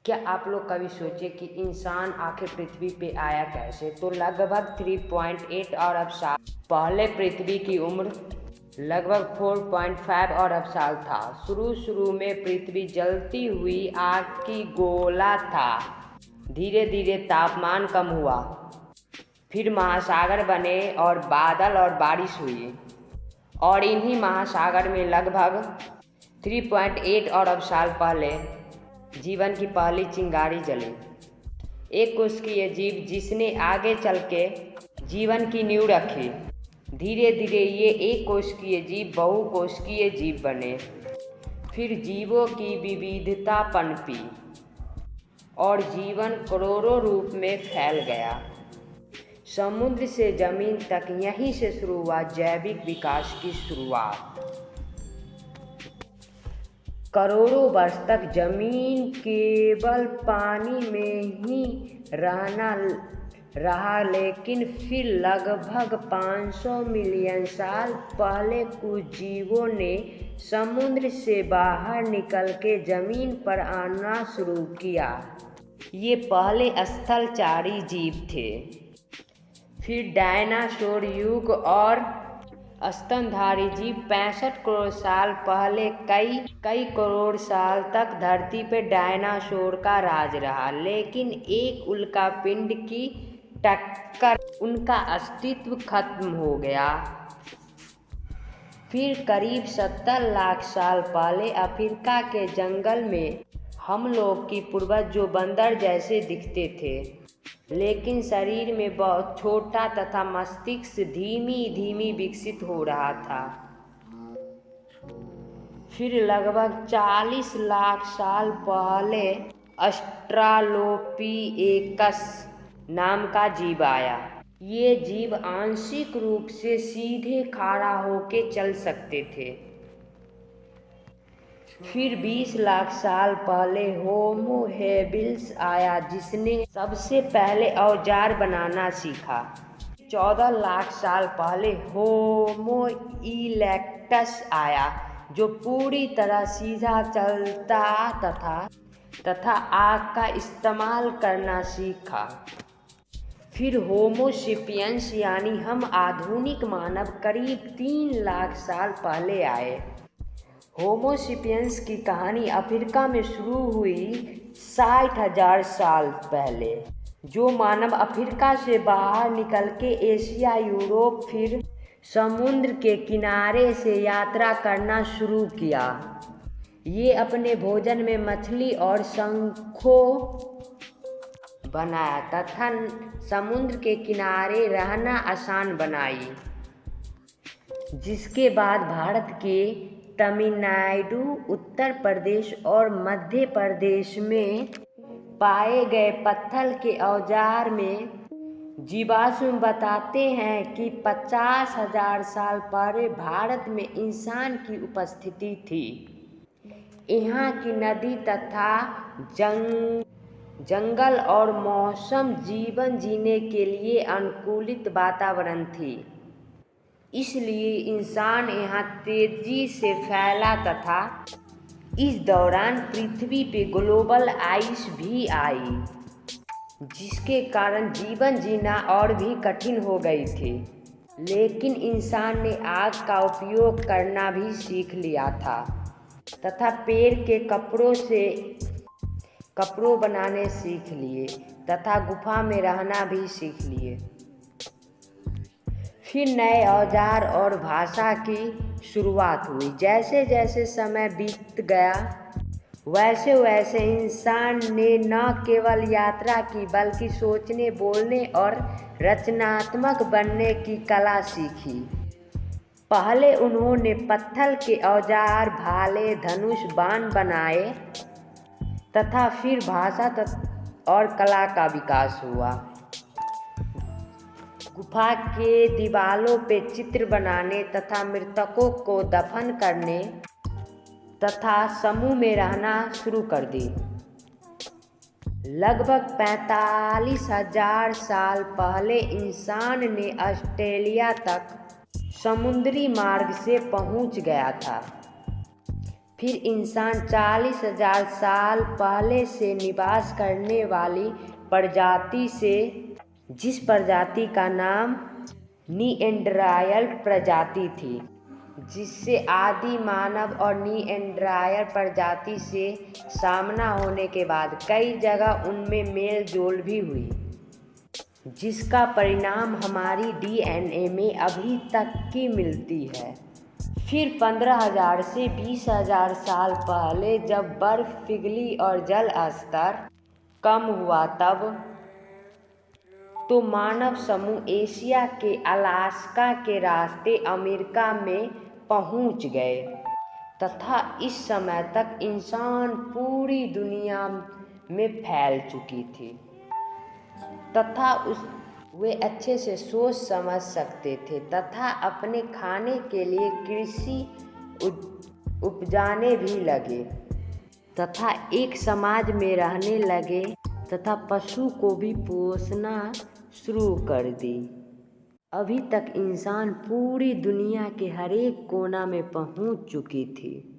क्या आप लोग कभी सोचे कि इंसान आखिर पृथ्वी पे आया कैसे? तो लगभग 3.8 अरब साल पहले पृथ्वी की उम्र लगभग 4.5 अरब साल था। शुरू में पृथ्वी जलती हुई आग की गोला था। धीरे धीरे तापमान कम हुआ, फिर महासागर बने और बादल और बारिश हुई, और इन्हीं महासागर में लगभग 3.8 अरब साल पहले जीवन की पहली चिंगारी जली। एक कोशिकीय जीव जिसने आगे चल के जीवन की नींव रखी। धीरे धीरे ये एक कोशिकीय जीव बहुकोशिकीय जीव बने, फिर जीवों की विविधता पनपी और जीवन करोड़ों रूप में फैल गया। समुद्र से जमीन तक यहीं से शुरू हुआ जैविक विकास की शुरुआत। करोड़ों वर्ष तक जमीन केवल पानी में ही रहा, लेकिन फिर लगभग 500 मिलियन साल पहले कुछ जीवों ने समुद्र से बाहर निकल के जमीन पर आना शुरू किया। ये पहले स्थलचारी जीव थे, फिर डायनासोर युग और स्तनधारी जीव। 65 करोड़ साल पहले कई करोड़ साल तक धरती पर डायनासोर का राज रहा, लेकिन एक उल्कापिंड की टक्कर उनका अस्तित्व खत्म हो गया। फिर करीब 70 लाख साल पहले अफ्रीका के जंगल में हम लोग की पूर्वज, जो बंदर जैसे दिखते थे लेकिन शरीर में बहुत छोटा तथा मस्तिष्क धीमी धीमी विकसित हो रहा था। फिर लगभग 40 लाख साल पहले ऑस्ट्रालोपिथेकस नाम का जीव आया। ये जीव आंशिक रूप से सीधे खड़ा होके चल सकते थे। फिर 20 लाख साल पहले होमो हेबिलिस आया, जिसने सबसे पहले औजार बनाना सीखा। 14 लाख साल पहले होमो इरेक्टस आया, जो पूरी तरह सीधा चलता तथा आग का इस्तेमाल करना सीखा। फिर होमो सेपियंस यानी हम आधुनिक मानव करीब 3 लाख साल पहले आए। होमो सेपियंस की कहानी अफ्रीका में शुरू हुई 60,000 साल पहले। जो मानव अफ्रीका से बाहर निकल के एशिया, यूरोप, फिर समुद्र के किनारे से यात्रा करना शुरू किया। ये अपने भोजन में मछली और शंखों बनाया तथा समुद्र के किनारे रहना आसान बनाई। जिसके बाद भारत के तमिलनाडु, उत्तर प्रदेश और मध्य प्रदेश में पाए गए पत्थर के औजार में जीवाश्म बताते हैं कि 50,000 साल पहले भारत में इंसान की उपस्थिति थी। यहाँ की नदी तथा जंगल और मौसम जीवन जीने के लिए अनुकूलित वातावरण थी, इसलिए इंसान यहाँ तेजी से फैला तथा इस दौरान पृथ्वी पे ग्लोबल आइस भी आई, जिसके कारण जीवन जीना और भी कठिन हो गई थी। लेकिन इंसान ने आग का उपयोग करना भी सीख लिया था तथा पेड़ के कपड़ों बनाने सीख लिए तथा गुफा में रहना भी सीख लिए। फिर नए औजार और भाषा की शुरुआत हुई। जैसे जैसे समय बीत गया, वैसे वैसे इंसान ने न केवल यात्रा की, बल्कि सोचने, बोलने और रचनात्मक बनने की कला सीखी। पहले उन्होंने पत्थर के औजार, भाले, धनुष, बाण बनाए तथा फिर भाषा और कला का विकास हुआ। गुफा के दीवारों पे चित्र बनाने तथा मृतकों को दफन करने तथा समूह में रहना शुरू कर दी। लगभग 45,000 साल पहले इंसान ने ऑस्ट्रेलिया तक समुद्री मार्ग से पहुंच गया था। फिर इंसान 40,000 साल पहले से निवास करने वाली प्रजाति से, जिस प्रजाति का नाम निएंडरथाल प्रजाति थी, जिससे आदि मानव और निएंडरथाल प्रजाति से सामना होने के बाद कई जगह उनमें मेल जोल भी हुई, जिसका परिणाम हमारी डीएनए में अभी तक की मिलती है। फिर 15,000 से 20,000 साल पहले जब बर्फ पिघली और जल स्तर कम हुआ, तब तो मानव समूह एशिया के अलास्का के रास्ते अमेरिका में पहुंच गए तथा इस समय तक इंसान पूरी दुनिया में फैल चुकी थी तथा वे अच्छे से सोच समझ सकते थे तथा अपने खाने के लिए कृषि उपजाने भी लगे तथा एक समाज में रहने लगे तथा पशु को भी पोसना शुरू कर दी। अभी तक इंसान पूरी दुनिया के हर एक कोना में पहुंच चुकी थी।